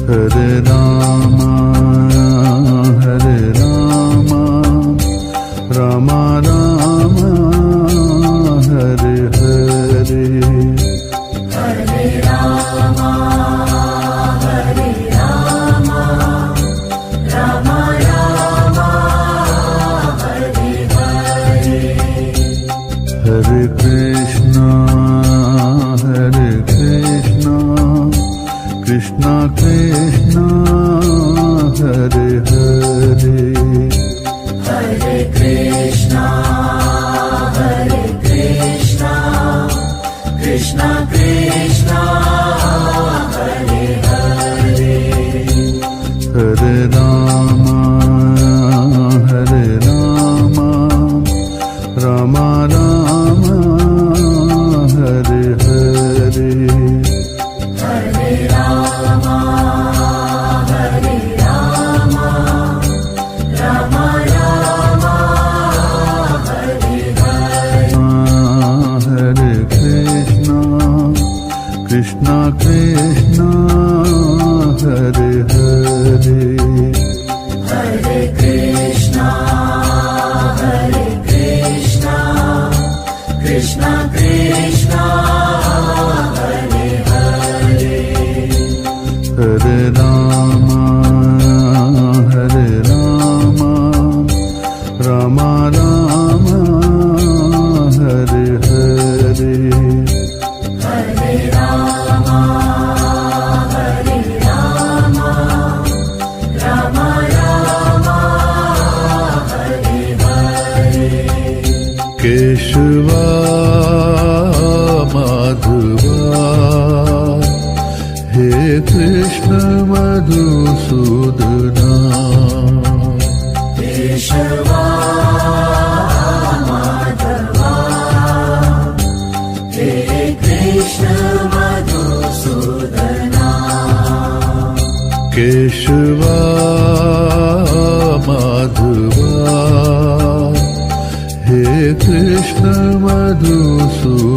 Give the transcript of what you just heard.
Hare Rama, Hare Rama, Rama Rama, Hare Hare. Hare Rama, Hare Rama, Rama Rama, Hare Hare. Hare Krishna, Krishna Krishna, Hare Hare. Hare Krishna, Krishna Krishna, Hare Hare. Hare Rama, Rama Rama, Hare Hare. Hare Rama, Rama Rama, Hare Hare. Hare Krishna, Krishna Krishna, Hare Hare. Hare Krishna, Krishna Krishna, Hare Hare. Hare Rama, Rama Rama, Hare Hare. Hare Rama, Rama Rama, Hare Hare. Keshava Madhava, He Krishna Madhusudana. Keshava Madhava, He Krishna Madhusudana. Keshava Madhava, He Krishna Madhusudana.